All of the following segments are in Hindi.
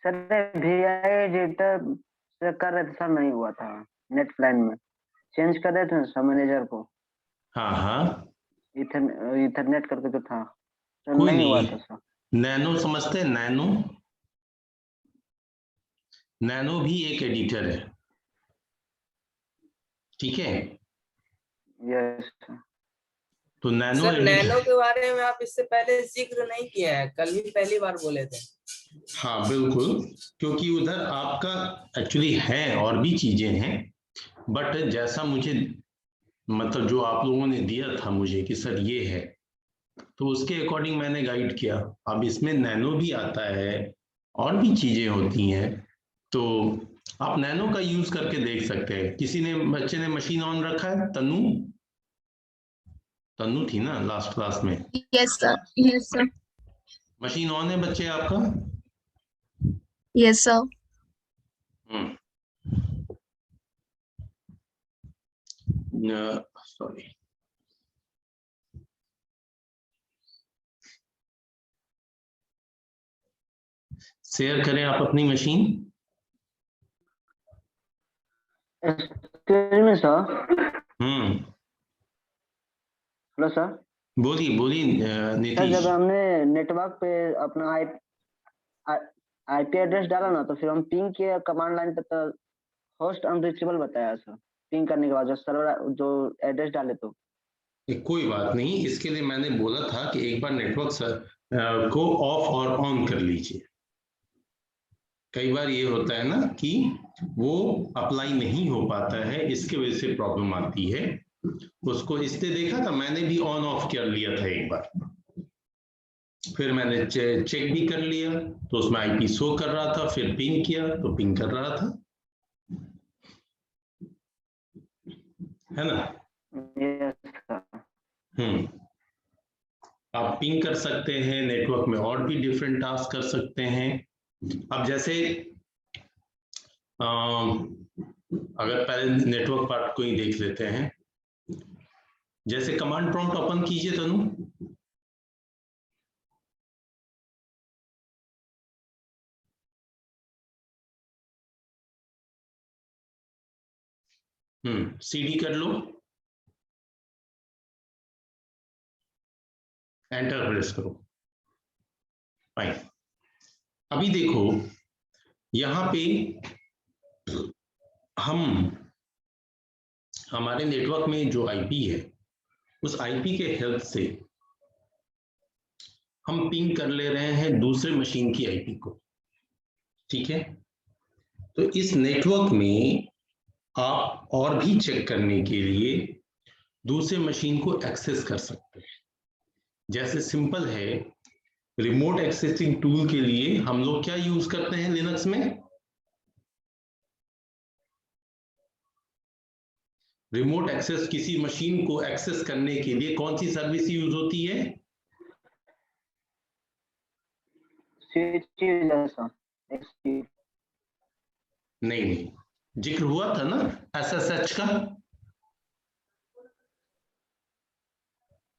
सर वी आई एडिटर से कर रहे थे सर, नहीं हुआ था। नेट प्लान में चेंज कर रहे थे सर मैनेजर को। हाँ हाँ, इथरनेट करके जो था तो कोई नहीं हुआ नहीं। था सर। नैनो समझते हैं? नैनो, नैनो भी एक एडिटर है, ठीक है? Yes sir. तो नैनो सर एडिटर, नैनो के बारे में आप इससे पहले जिक्र नहीं किया है, कल ही पहली बार बोले थे। हाँ बिल्कुल, क्योंकि उधर आपका एक्चुअली है और भी चीजें हैं, बट जैसा मुझे मतलब जो आप लोगों ने दिया था मुझे कि सर ये है, तो उसके अकॉर्डिंग मैंने गाइड किया। अब इसमें नैनो भी आता है और भी चीजें होती हैं, तो आप नैनो का यूज करके देख सकते हैं। किसी ने, बच्चे ने मशीन ऑन रखा है? तनु, तनु थी ना लास्ट क्लास में? Yes sir, yes sir, machine on है बच्चे आपका? Yes sir. सॉरी, शेयर करें आप अपनी machine. Excuse me sir. Hello sir. बोलिए बोलिए सर नीतीश। जब हमने नेटवर्क पे अपना आईपी एड्रेस डाला ना, तो फिर हम पिंग किए कमांड लाइन पे, तो होस्ट अनरीचेबल बताया सर। पिंग करने के बाद जो सर्वर जो एड्रेस डाले तो। कोई बात नहीं, इसके लिए मैंने बोला था कि एक बार नेटवर्क को ऑफ और ऑन कर लीजिए। कई बार ये होता है ना कि वो अप्लाई नहीं हो पाता है, इसके वजह से प्रॉब्लम आती है। उसको इसने देखा था, मैंने भी ऑन ऑफ कर लिया था एक बार, फिर मैंने चेक भी कर लिया तो उसमें आईपी शो कर रहा था, फिर पिंग किया तो पिंग कर रहा था, है ना? Yes sir. आप पिंग कर सकते हैं नेटवर्क में, और भी डिफरेंट टास्क कर सकते हैं। अब जैसे अगर पहले नेटवर्क पार्ट को ही देख लेते हैं, जैसे कमांड प्रॉम्प्ट ओपन कीजिए तनु। सीडी कर लो, एंटर प्रेस करो। फाइन। अभी देखो यहां पे हम हमारे नेटवर्क में जो आईपी है, उस आईपी के हेल्प से हम पिंग कर ले रहे हैं दूसरे मशीन की आईपी को, ठीक है? तो इस नेटवर्क में आप और भी चेक करने के लिए दूसरे मशीन को एक्सेस कर सकते हैं। जैसे सिंपल है, रिमोट एक्सेसिंग टूल के लिए हम लोग क्या यूज करते हैं लिनक्स में? रिमोट एक्सेस, किसी मशीन को एक्सेस करने के लिए कौन सी सर्विस यूज होती है? नहीं नहीं, जिक्र हुआ था ना एसएसएच का,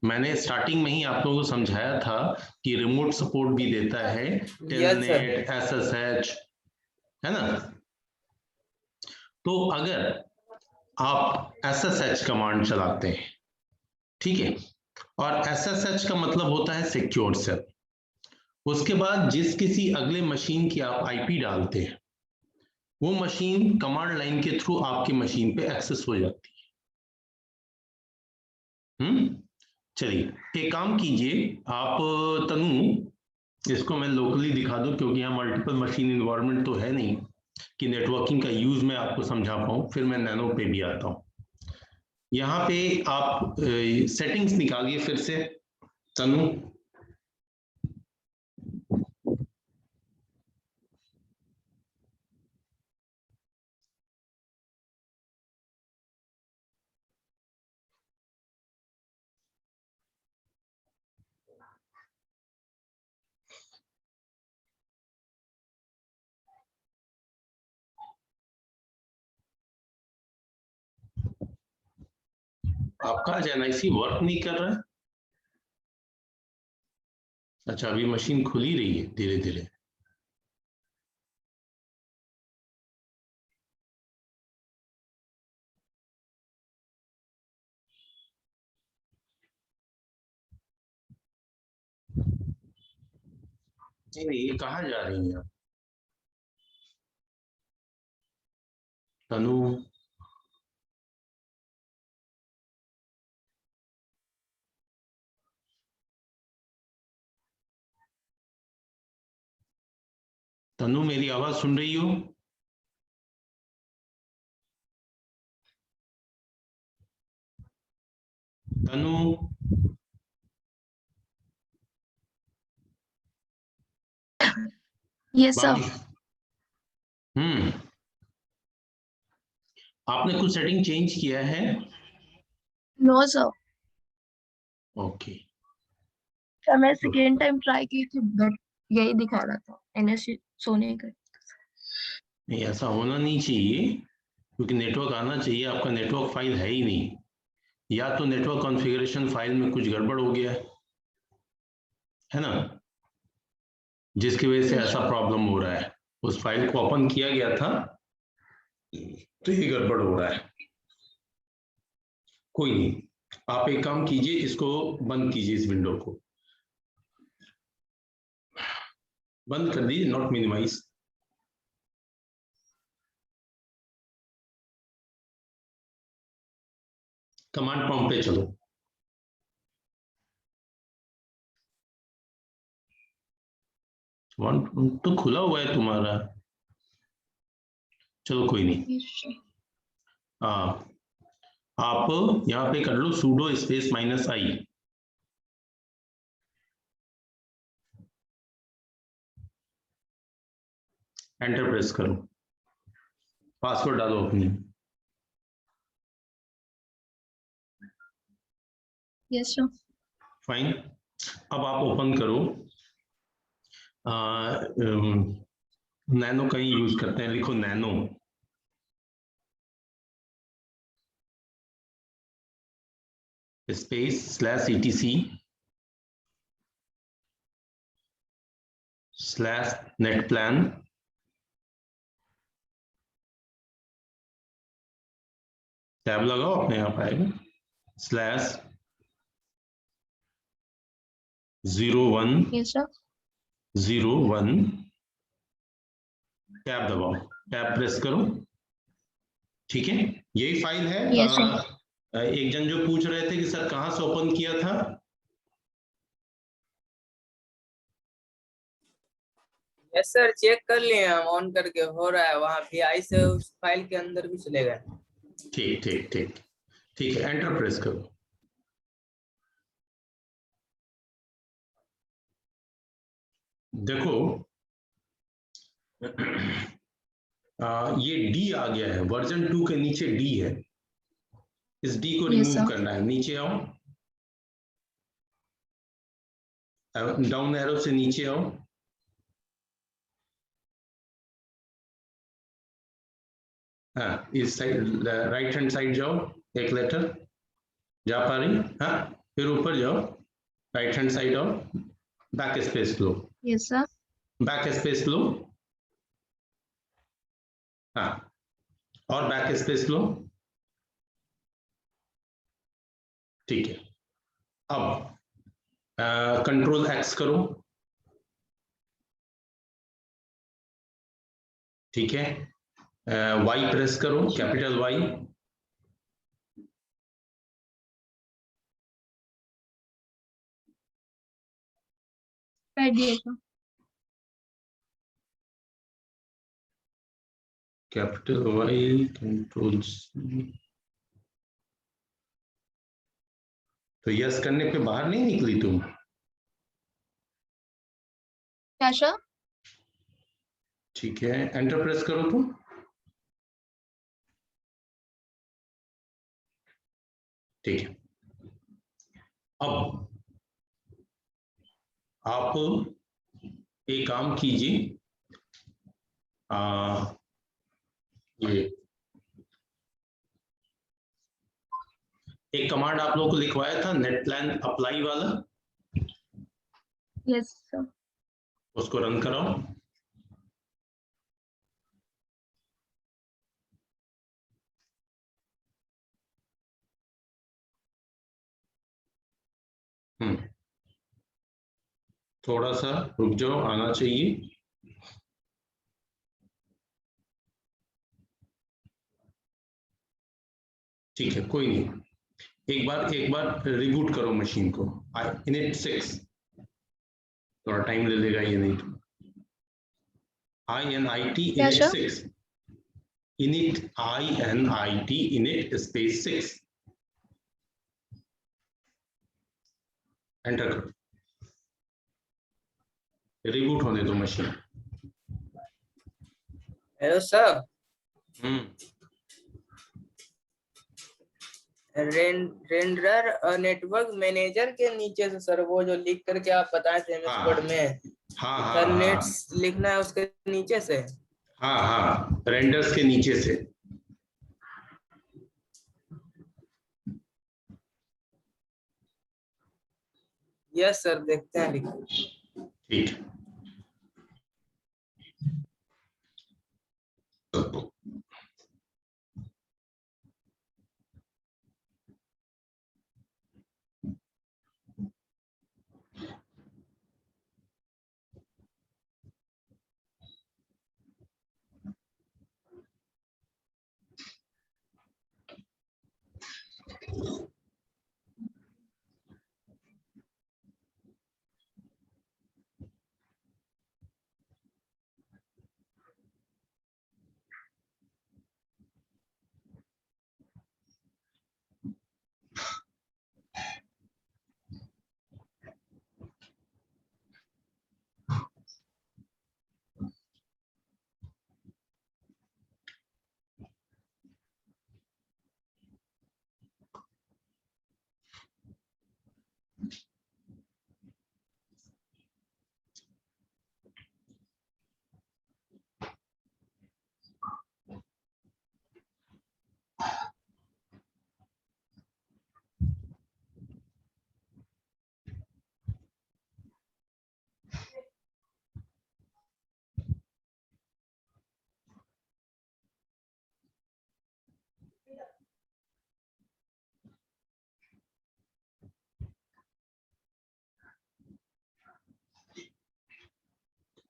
मैंने स्टार्टिंग में ही आप लोगों को समझाया था कि रिमोट सपोर्ट भी देता है, टेलनेट, एसएसएच, है ना? तो अगर आप SSH कमांड चलाते हैं, ठीक है, और SSH का मतलब होता है सिक्योर सेल, उसके बाद जिस किसी अगले मशीन की आप आईपी डालते हैं, वो मशीन कमांड लाइन के थ्रू आपकी मशीन पे एक्सेस हो जाती है। चलिए एक काम कीजिए आप तनु, इसको मैं लोकली दिखा दूं, क्योंकि यहाँ मल्टीपल मशीन इन्वायरमेंट तो है नहीं कि नेटवर्किंग का यूज मैं आपको समझा पाऊं, फिर मैं नैनो पे भी आता हूं। यहाँ पे आप सेटिंग्स निकालिए फिर से तनु। आपका आज एनआईसी वर्क नहीं कर रहा है? अच्छा, अभी मशीन खुल ही रही है धीरे धीरे। नहीं नहीं, ये कहाँ जा रही हैं आप? तनु, तनु मेरी आवाज सुन रही हो? तनु, Yes, sir. बाकी आपने कुछ सेटिंग चेंज किया है? No, sir. ओके। सर मैं सेकेंड टाइम ट्राई की थी बट यही दिखा रहा था एनएससी सोने का। नहीं, ऐसा होना नहीं चाहिए, क्योंकि नेटवर्क आना चाहिए। आपका नेटवर्क फाइल है ही नहीं, या तो नेटवर्क कॉन्फ़िगरेशन फाइल में कुछ गड़बड़ हो गया है ना, जिसकी वजह से ऐसा प्रॉब्लम हो रहा है। उस फाइल को ओपन किया गया था तो ये गड़बड़ हो रहा है। कोई नहीं, आप एक काम कीजिए, इसको बंद कीजिए, इस विंडो को बंद कर दीजिए, नॉट मिनिमाइज। कमांड प्रॉम्प्ट पे चलो। तो खुला हुआ है तुम्हारा, चलो कोई नहीं। हाँ, आप यहाँ पे कर लो sudo space -i, enter press करो, पासवर्ड डालो अपनी। Yes sir. फाइन, अब आप ओपन करो। नैनो कहीं यूज करते हैं, लिखो नैनो, स्पेस /etc/netplan टैब लगाओ, अपने आप आएगा /0101 यस सर। टैब दबाओ, टैब प्रेस करो। ठीक है, यही फाइल है। Yes sir. एक जन जो पूछ रहे थे कि सर कहाँ से ओपन किया था, यस सर, चेक कर लिए हम, ऑन करके हो रहा है, वहाँ वी से उस फाइल के अंदर भी चले गए। ठीक ठीक ठीक ठीक है, एंटर प्रेस करो। देखो ये डी आ गया है, वर्जन 2 के नीचे डी है, इस डी को यस रिमूव सर। करना है। नीचे आओ, डाउन एरो से नीचे आओ, हाँ इस साइड राइट हैंड साइड जाओ, एक लेटर जा पा रही, हाँ फिर ऊपर जाओ, राइट हैंड साइड आओ, बैक स्पेस लो, यस सर। बैक स्पेस लो, हाँ और बैक स्पेस लो। ठीक है, अब कंट्रोल एक्स करो। ठीक है, वाई प्रेस करो, कैपिटल वाई, कर दिए sir. Capital Y, control C. तो यस करने पे बाहर नहीं निकली तुम? क्या सर? ठीक है, एंटर प्रेस करो तुम। ठीक है, अब आप एक काम कीजिए, ये एक कमांड आप लोगों को लिखवाया था, नेट प्लान अप्लाई वाला, यस सर। उसको रन कराओ। थोड़ा सा रुक जाओ, आना चाहिए। ठीक है, कोई नहीं, एक बार रिबूट करो मशीन को। इनिट 6, थोड़ा टाइम ले लेगा ये, नहीं तो INIT क्या init sir? 6, init INIT init space 6, enter करो, रिबूट होने दो machine. Hello sir, renderer network manager के नीचे से सर, वो जो लिख करके आप बताए थे MS हाँ कोड में, हाँ हाँ इथरनेट्स लिखना है उसके नीचे से। हाँ, रेंडर्स के नीचे से। यस सर, देखते हैं लिख। ठीक है,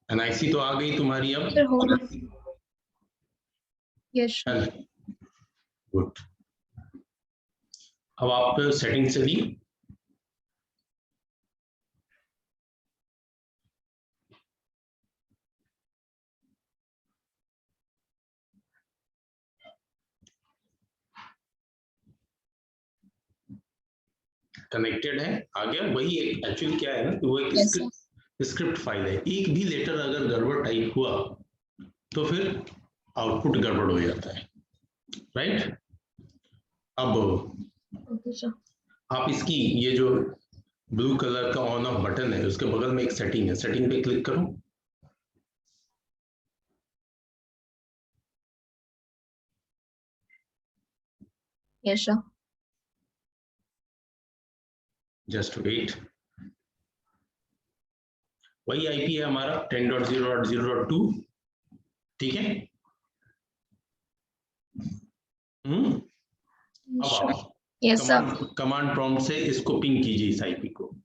NIC तो आ गई तुम्हारी अब। सर हो रहा। Yes sir. गुड, अब आप सेटिंग चलिए। कनेक्टेड है, आ गया। वही एक एक्चुअली क्या है ना कि वो एक यस सर। स्क्रिप्ट फाइल है, एक भी लेटर अगर गड़बड़ टाइप हुआ तो फिर आउटपुट गड़बड़ हो जाता है, राइट। अब ओके सर। आप इसकी ये जो ब्लू कलर का ऑन ऑफ बटन है उसके बगल में एक सेटिंग है, सेटिंग पे क्लिक करो। Yes sir. जस्ट वेट, वही आईपी है हमारा 10.0.0.2, ठीक है। अब आप यस सर। कमांड प्रॉम्प्ट से इसको पिंग कीजिए, इस आईपी को।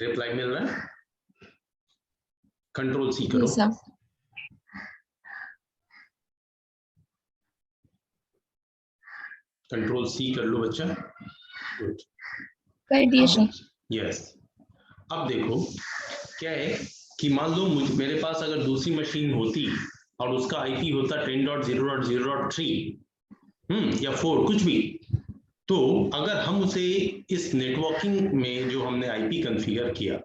रिप्लाई मिल रहा है, कंट्रोल सी करो। Yes sir. कंट्रोल सी कर लो बच्चा, गुड। कर दिए सर। यस, अब देखो क्या है कि मान लो मेरे पास अगर दूसरी मशीन होती और उसका आईपी होता 10.0.0.3 या 4 कुछ भी, तो अगर हम उसे इस नेटवर्किंग में जो हमने आईपी कॉन्फ़िगर किया,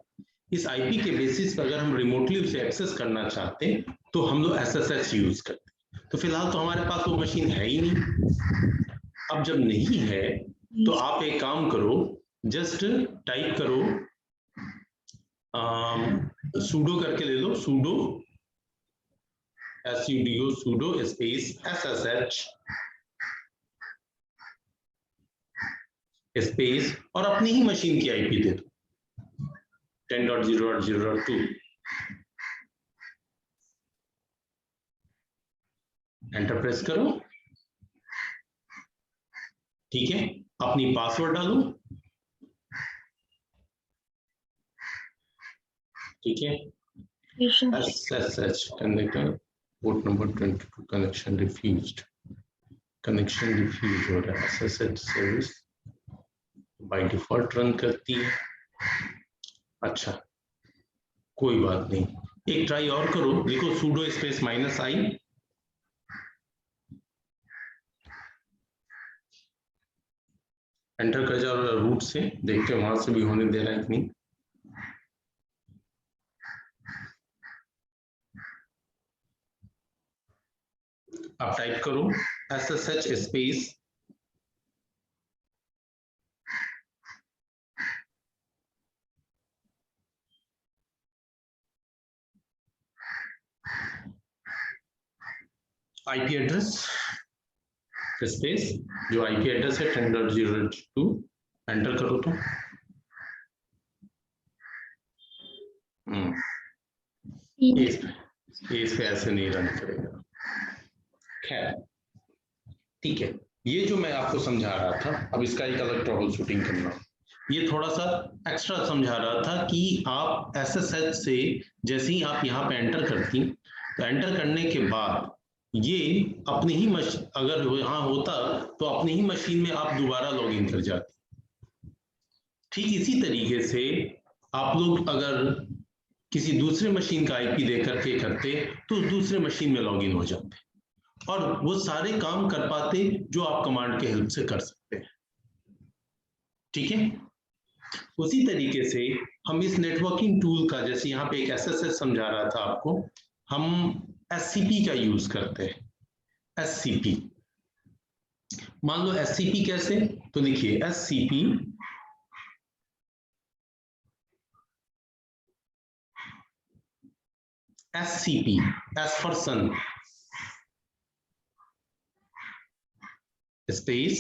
इस आईपी के बेसिस पर अगर हम रिमोटली उसे एक्सेस करना चाहते तो हम लोग SSH यूज करते। तो फिलहाल तो हमारे पास वो मशीन है ही नहीं। अब जब नहीं है तो आप एक काम करो, जस्ट टाइप करो sudo करके ले लो, sudo sudo sudo space SSH space और अपनी ही मशीन की आईपी दे दो 10.0.0.2, एंटर प्रेस करो। ठीक है, अपनी पासवर्ड डालो। ठीक है, SSH connector port number 22 connection refused, connection refuse हो रहा है। SSH service by default run करती है। अच्छा कोई बात नहीं, एक ट्राई और करो, लिखो sudo स्पेस -i, एंटर कर जाओ रूट से, देखते हैं वहां से भी होने दे रहा है कि नहीं। आप टाइप करो SSH space IP address space जो आईपी एड्रेस है 10.0.2, एंटर करो तो इस पे ऐसे नहीं रन करेगा। खैर ठीक है, ये जो मैं आपको समझा रहा था, अब इसका एक अलग ट्रबल शूटिंग करना, ये थोड़ा सा एक्स्ट्रा समझा रहा था कि आप SSH से जैसे ही आप यहाँ पे एंटर करती, तो एंटर करने के बाद ये अपनी ही अगर यहाँ होता तो अपनी ही मशीन में आप दोबारा लॉगिन कर जाती। ठीक इसी तरीके से आप लोग अगर किसी दूसरे मशीन का आईपी दे करके करते तो उस दूसरे मशीन में लॉगिन हो जाते और वो सारे काम कर पाते जो आप कमांड के हेल्प से कर सकते हैं। ठीक है, उसी तरीके से हम इस नेटवर्किंग टूल का, जैसे यहाँ पे एक SSH समझा रहा था आपको, हम SCP का यूज करते हैं। SCP, मान लो SCP कैसे, तो देखिए SCP S for sun space,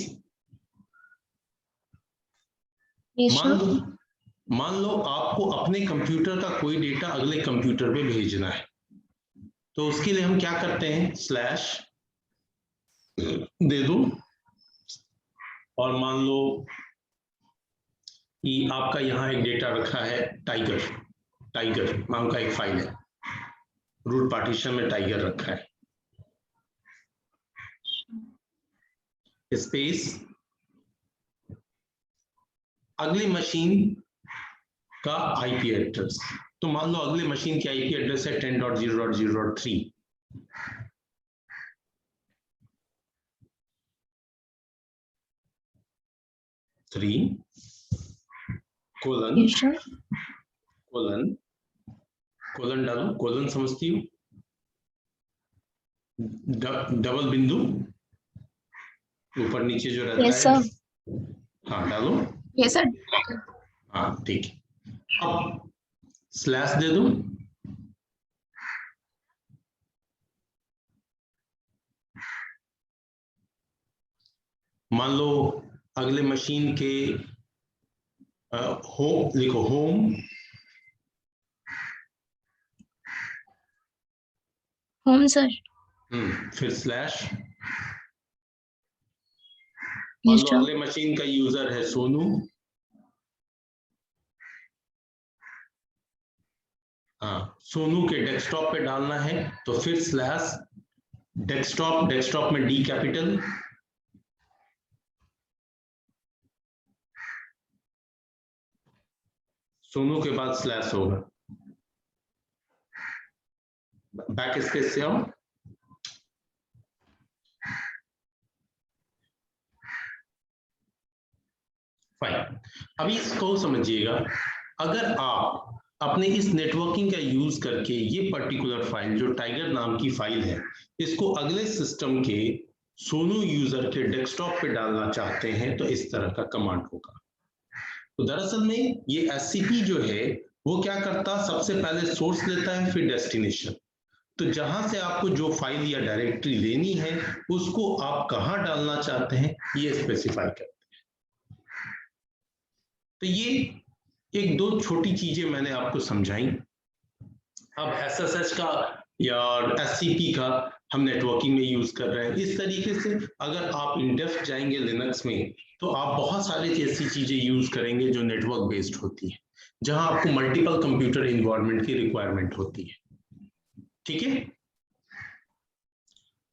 मान लो आपको अपने कंप्यूटर का कोई डेटा अगले कंप्यूटर पे भेजना है, तो उसके लिए हम क्या करते हैं, स्लैश दे दो और मान लो कि आपका यहाँ एक डेटा रखा है टाइगर नाम का एक फाइल है, रूट पार्टीशन में टाइगर रखा है, स्पेस अगली मशीन का आईपी एड्रेस, तो मान लो अगले मशीन की आईपी एड्रेस है 10.0.0.3, कोलन डालो, कोलन समझती हो, डबल बिंदु ऊपर नीचे जो रहता है, हाँ डालो, यस सर, हाँ ठीक है, अब स्लैश दे दो, मान लो अगले मशीन के लिखो होम सर, फिर स्लैश, मान लो अगले मशीन का यूजर है सोनू, हाँ सोनू के डेस्कटॉप पे डालना है, तो फिर स्लैश डेस्कटॉप में डी कैपिटल, सोनू के बाद स्लैश होगा, बैक स्पेस से आओ, फाइन। अभी इसको समझिएगा, अगर आप अपने इस नेटवर्किंग का यूज करके ये पर्टिकुलर फाइल जो टाइगर नाम की फाइल है, इसको अगले सिस्टम के सोनू यूजर के डेस्कटॉप पे डालना चाहते हैं, तो इस तरह का कमांड होगा। तो दरअसल में ये SCP जो है वो क्या करता, सबसे पहले सोर्स लेता है, फिर डेस्टिनेशन, तो जहां से आपको जो फाइल या डायरेक्टरी लेनी है उसको आप कहां डालना चाहते हैं ये स्पेसिफाई करते हैं। तो ये एक दो छोटी चीजें मैंने आपको समझाई। अब SSH का या SCP का हम नेटवर्किंग में यूज कर रहे हैं। इस तरीके से अगर आप इन डेप्थ जाएंगे लिनक्स में तो आप बहुत सारी ऐसी चीजें यूज करेंगे जो नेटवर्क बेस्ड होती है, जहां आपको मल्टीपल कंप्यूटर इन्वायरमेंट की रिक्वायरमेंट होती है। ठीक है,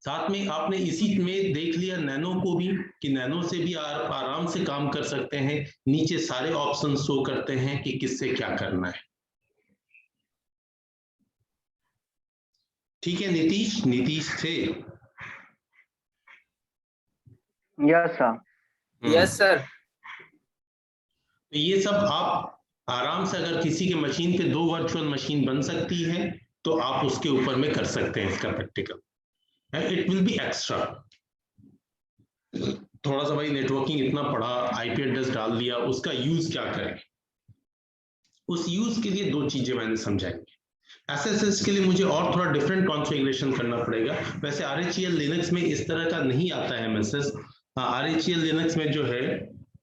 साथ में आपने इसी में देख लिया नैनो को भी, कि नैनो से भी आराम से काम कर सकते हैं। नीचे सारे ऑप्शन शो करते हैं कि किससे क्या करना है। ठीक है नीतीश, नीतीश थे? Yes sir. Yes sir. तो ये सब आप आराम से, अगर किसी के मशीन पे 2 वर्चुअल मशीन बन सकती है तो आप उसके ऊपर में कर सकते हैं इसका practical. It will be extra. थोड़ा सा भाई नेटवर्किंग इतना पढ़ा, आईपी एड्रेस डाल दिया, उसका यूज क्या करें? उस यूज के लिए 2 चीजें मैंने समझाई। SSH के लिए मुझे और थोड़ा डिफरेंट कॉन्फ़िगरेशन करना पड़ेगा। वैसे RHEL लिनक्स में इस तरह का नहीं आता है मैसेज। RHEL लिनक्स में जो है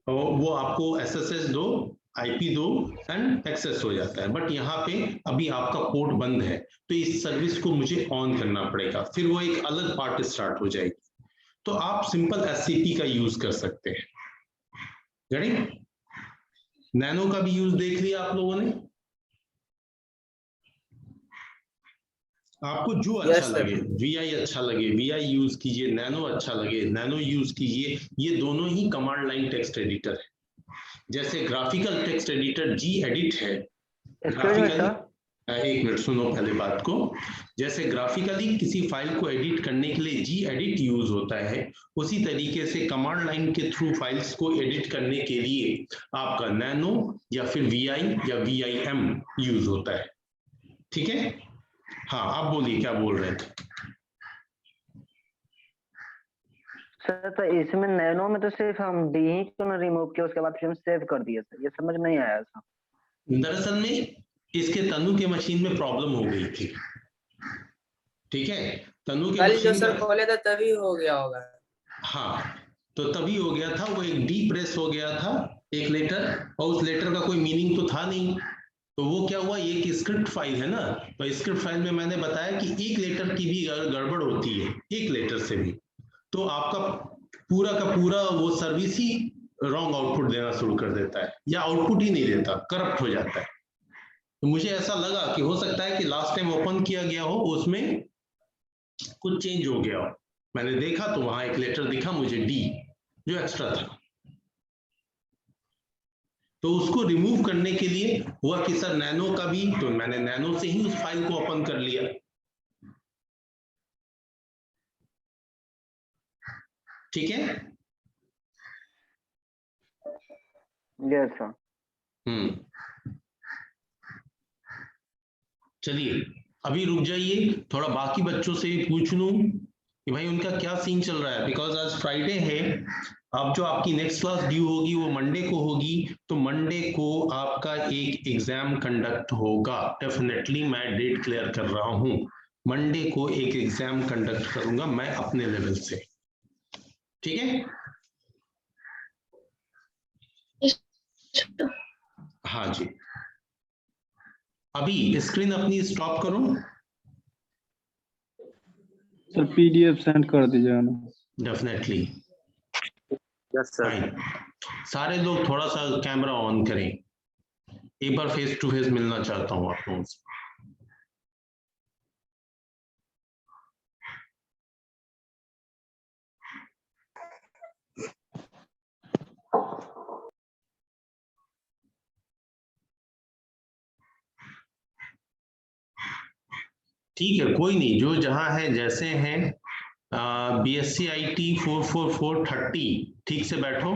वो आपको SSH दो, IP दो एंड एक्सेस हो जाता है। बट यहाँ पे अभी आपका पोर्ट बंद है तो इस सर्विस को मुझे ऑन करना पड़ेगा, फिर वो एक अलग पार्ट स्टार्ट हो जाएगी। तो आप सिंपल SCP का यूज कर सकते हैं। रेडी? नैनो का भी यूज देख लिया आप लोगों ने। आपको जो अच्छा लगे, VI अच्छा लगे VI यूज कीजिए, नैनो अच्छा लगे नैनो यूज कीजिए। ये दोनों ही कमांड लाइन टेक्स्ट एडिटर है। जैसे ग्राफिकल टेक्स्ट एडिटर Gedit है। ग्राफिकली, एक मिनट सुनो पहले बात को। जैसे ग्राफिकली किसी फाइल को एडिट करने के लिए Gedit यूज होता है, उसी तरीके से कमांड लाइन के थ्रू फाइल्स को एडिट करने के लिए आपका नैनो या फिर VI या VIM यूज होता है। ठीक है, हाँ आप बोलिए क्या बोल रहे थे? सर तो इसमें नैनो में तो सिर्फ हम डी ही क्यों ना रिमूव किया, उसके बाद फिर हम सेव कर दिए सर, ये समझ नहीं आया सर। दरअसल में इसके तनु के मशीन में प्रॉब्लम हो गई थी। ठीक है, तनु के कल जो मशीन सर का, खोले थे तभी हो गया होगा। हाँ तो तभी हो गया था, वो एक डी प्रेस हो गया था एक लेटर, और उस लेटर का कोई मीनिंग तो था नहीं। तो वो क्या हुआ, ये एक स्क्रिप्ट फाइल है ना, तो स्क्रिप्ट फाइल में मैंने बताया कि एक लेटर की भी गड़बड़ होती है, एक लेटर से भी, तो आपका पूरा का पूरा वो सर्विस ही रॉन्ग आउटपुट देना शुरू कर देता है, या आउटपुट ही नहीं देता, करप्ट हो जाता है। तो मुझे ऐसा लगा कि हो सकता है कि लास्ट टाइम ओपन किया गया हो उसमें कुछ चेंज हो गया हो। मैंने देखा तो वहां एक लेटर दिखा मुझे डी, जो एक्स्ट्रा था। तो उसको रिमूव करने के लिए हुआ कि सर नैनो का भी, तो मैंने नैनो से ही उस फाइल को ओपन कर लिया। ठीक है, यस सर। चलिए अभी रुक जाइए, थोड़ा बाकी बच्चों से भी पूछ लूं कि भाई उनका क्या सीन चल रहा है, बिकॉज आज फ्राइडे है। अब जो आपकी नेक्स्ट क्लास ड्यू होगी वो मंडे को होगी, तो मंडे को आपका एक एग्जाम कंडक्ट होगा। डेफिनेटली मैं डेट क्लियर कर रहा हूं, मंडे को एक एग्जाम कंडक्ट करूंगा मैं अपने लेवल से। ठीक है, हाँ जी। अभी स्क्रीन अपनी स्टॉप करो सर, PDF सेंड कर दीजिएगा ना। डेफिनेटली। Yes sir. सारे लोग थोड़ा सा कैमरा ऑन करें, एक बार फेस टू फेस मिलना चाहता हूं आप लोगों से। ठीक है, कोई नहीं, जो जहां है जैसे हैं। BSc IT 44430, ठीक से बैठो।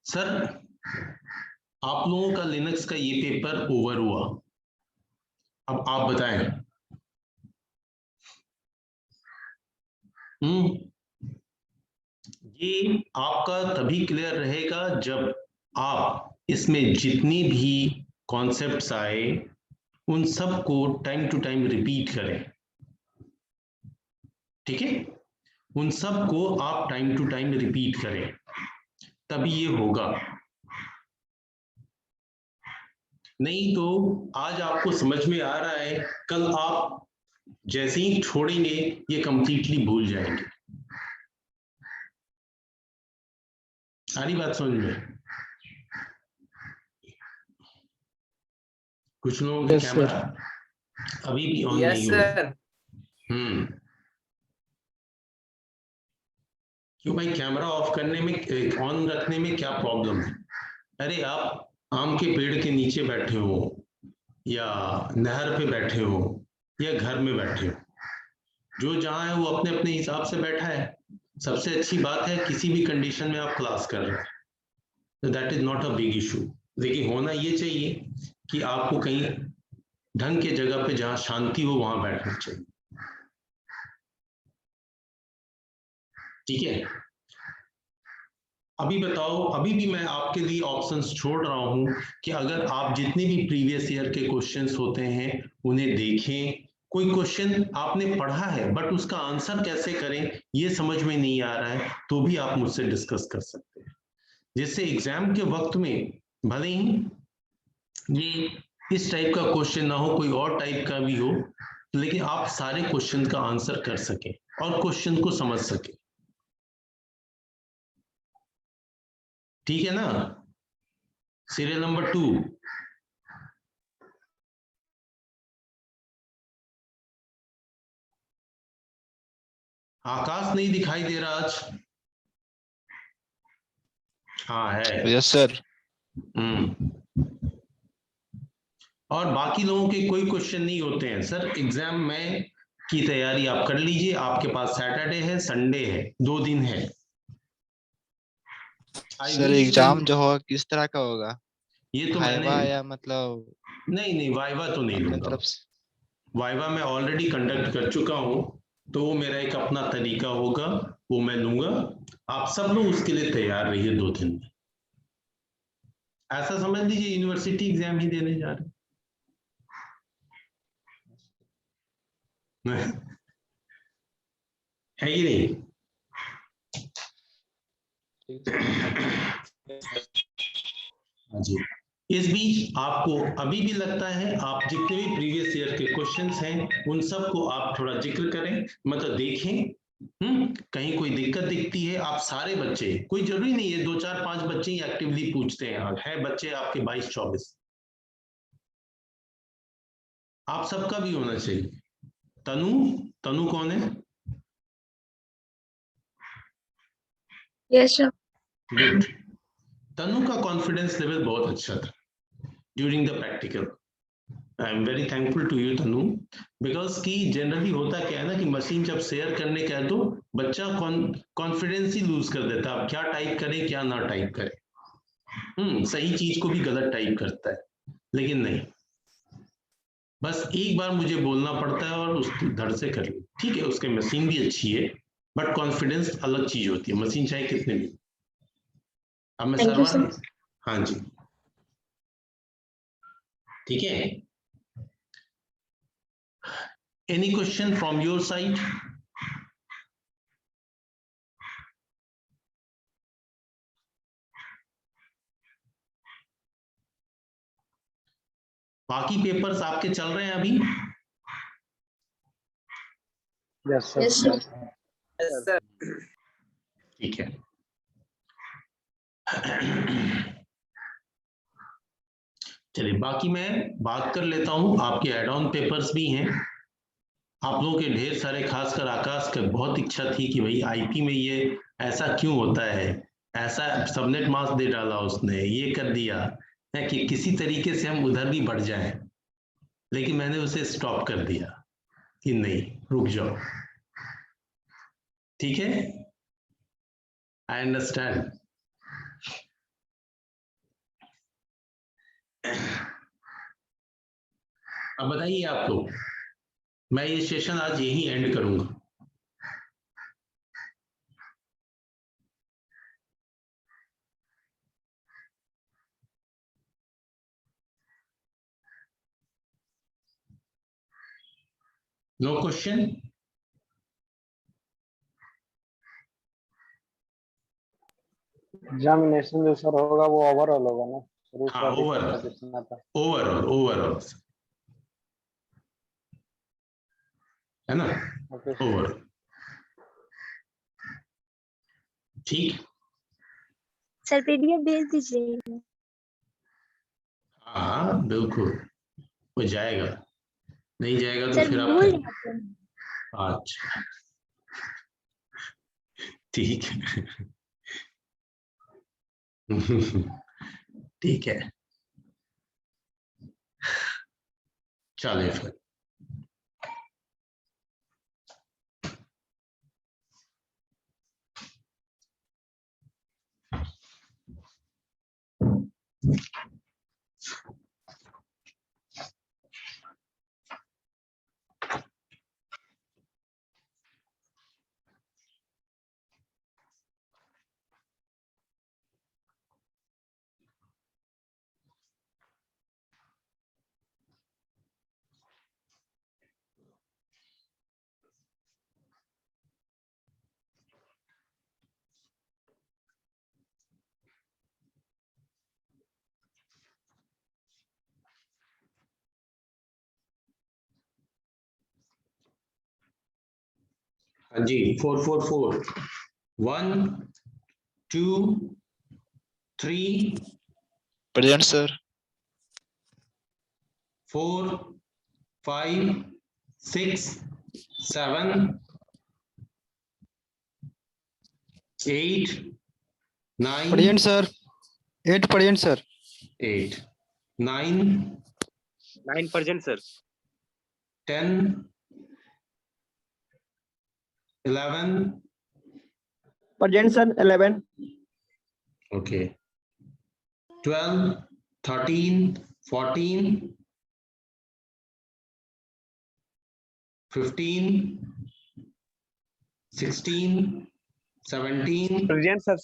सर आप लोगों का लिनक्स का ये पेपर ओवर हुआ, अब आप बताएं। ये आपका तभी क्लियर रहेगा जब आप इसमें जितनी भी कॉन्सेप्ट्स आए, उन सब को टाइम टू टाइम रिपीट करें। ठीक है, उन सब को आप टाइम टू टाइम रिपीट करें, तभी ये होगा। नहीं तो आज आपको समझ में आ रहा है, कल आप जैसे ही छोड़ेंगे ये कंप्लीटली भूल जाएंगे। सारी बात समझ में? कुछ लोगों के Yes, sir. कैमरा अभी भी ऑन यस नहीं हुआ। सर। क्यों भाई, कैमरा ऑफ करने में, ऑन रखने में क्या प्रॉब्लम है? अरे आप आम के पेड़ के नीचे बैठे हो, या नहर पे बैठे हो, या घर में बैठे हो, जो जहां है वो अपने अपने हिसाब से बैठा है। सबसे अच्छी बात है किसी भी कंडीशन में आप क्लास कर रहे हैं, तो that is not a big issue. लेकिन होना ये चाहिए कि आपको कहीं ढंग के जगह पे जहां शांति हो वहां बैठना चाहिए। ठीक है, अभी बताओ, अभी भी मैं आपके लिए ऑप्शंस छोड़ रहा हूं कि अगर आप जितने भी प्रीवियस ईयर के क्वेश्चंस होते हैं उन्हें देखें। कोई क्वेश्चन आपने पढ़ा है बट उसका आंसर कैसे करें ये समझ में नहीं आ रहा है, तो भी आप मुझसे डिस्कस कर सकते हैं, जिससे एग्जाम के वक्त में भले ही ये इस टाइप का क्वेश्चन ना हो, कोई और टाइप का भी हो, लेकिन आप सारे क्वेश्चन का आंसर कर सकें और क्वेश्चन को समझ सकें। ठीक है ना? सीरियल नंबर 2, आकाश नहीं दिखाई दे रहा आज? हाँ है। Yes sir. और बाकी लोगों के कोई क्वेश्चन नहीं होते हैं सर। एग्जाम में की तैयारी आप कर लीजिए, आपके पास सैटरडे है, संडे है, 2 दिन है। सर एग्जाम जो होगा किस तरह का होगा? ये तो वाइवा मैंने, या मतलब नहीं वाइवा तो नहीं अपने लूंगा। तरफ से? वाइवा मैं ऑलरेडी कंडक्ट कर चुका हूं, तो वो मेरा एक अपना तरीका होगा, वो मैं लूंगा। आप सब लोग उसके लिए तैयार रहिए 2 दिन में। ऐसा समझ लीजिए यूनिवर्सिटी एग्जाम ही देने जा रहे हैं। है कि नहीं? हाँ जी। इस बीच आपको अभी भी लगता है, आप जितने भी प्रीवियस ईयर के क्वेश्चंस हैं उन सब को आप थोड़ा जिक्र करें, मतलब देखें। कहीं कोई दिक्कत दिखती है, आप सारे बच्चे, कोई जरूरी नहीं है 2 4 5 बच्चे ही एक्टिवली पूछते हैं, है बच्चे आपके 22 24, आप सबका भी होना चाहिए। तनु, तनु कौन है? Yes sir. गुड। तनु का कॉन्फिडेंस लेवल बहुत अच्छा था during the practical. I am very thankful to you Tanu, because कि जनरली होता क्या है ना कि मशीन जब शेयर करने का है तो बच्चा कॉन्फिडेंस ही लूज कर देता है, अब क्या टाइप करे क्या ना टाइप करे। सही चीज को भी गलत टाइप करता है, लेकिन नहीं, बस एक बार मुझे बोलना पड़ता है और उस धड़ से कर लो। ठीक है, उसके मशीन भी अच्छी है, बट कॉन्फिडेंस अलग चीज होती है, मशीन चाहे कितने भी। अब मैं थैंक यू सर्वर, सर। हाँ जी, ठीक है। Any question from your side? बाकी पेपर्स आपके चल रहे हैं अभी? Yes, sir. Yes sir. Yes sir. ठीक है। चलिए बाकी मैं बात कर लेता हूं, आपके एड ऑन पेपर्स भी हैं। आप लोगों के ढेर सारे, खासकर आकाश का बहुत इच्छा थी कि भाई आईपी में ये ऐसा क्यों होता है, ऐसा सबनेट मास्क दे डाला उसने, ये कर दिया है कि किसी तरीके से हम उधर भी बढ़ जाएं, लेकिन मैंने उसे स्टॉप कर दिया कि नहीं, रुक जाओ। ठीक है, आई अंडरस्टैंड। अब बताइए आप लोग, मैं ये सेशन आज यही एंड करूंगा। No question? एग्जामिनेशन जो सर होगा वो ओवरऑल होगा ना, शुरू से हाँ, अभी तक का ओवरऑल जितना था। ओवरऑल है ना, ओके ओवरऑल। ठीक, सर पीडीएफ भेज दीजिए। हाँ बिल्कुल हो जाएगा, नहीं जाएगा तो सर फिर भूल आप। जाते हैं। अच्छा ठीक है ठीक है, चलिए फिर। हाँ जी, 444 1 2 3 present sir. 4 5 6 7 8 9 present sir. 8 present sir. 8 9 9% sir. 10 11 present sir 11। okay 12 13 14 15 16 17 present sir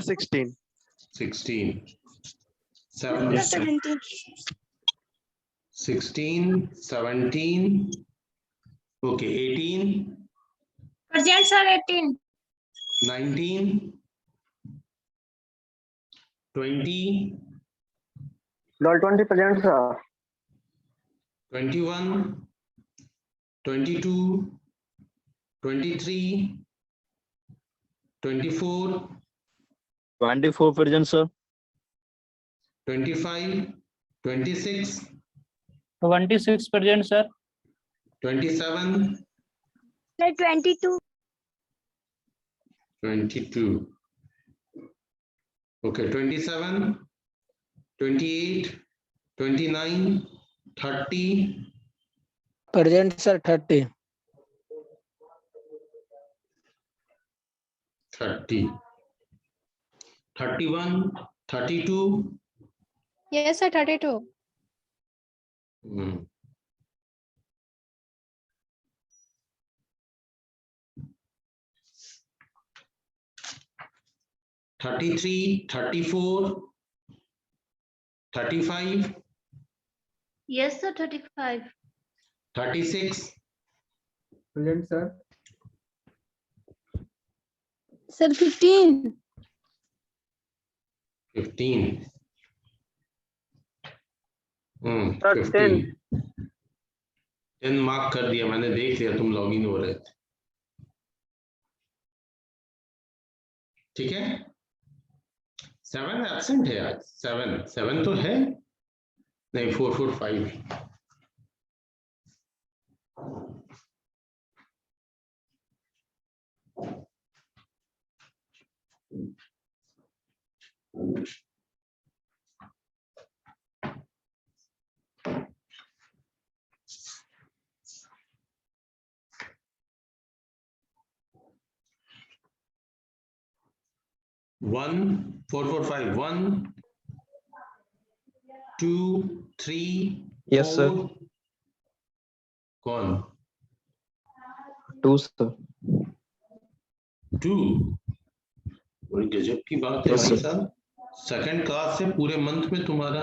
16। 16 sir 17। 16 17 okay 18 present sir 18। 19 20 doll 20 present sir. 21 22 23 24 24 present sir. 25 26 26 present sir. 27 sir 22। 22 okay 27 28 29 30 present sir 30। 30 31 32 yes sir 32। hmm. (33) 34 35 yes sir 35। 36 present sir. Sir 15। 15 sir 15 10 mark कर दिया मैंने, देख लिया तुम लॉगिन हो रहे थे। ठीक है 7 एब्सेंट है आज। 7 तो है नहीं, 4 4 5 1 4 4 5 1 2 3 Yes, sir. 4 कौन 2 सर। 2 बड़ी गजब की बात है Yes, भाई sir. साहब। सेकंड क्लास से पूरे मंथ में तुम्हारा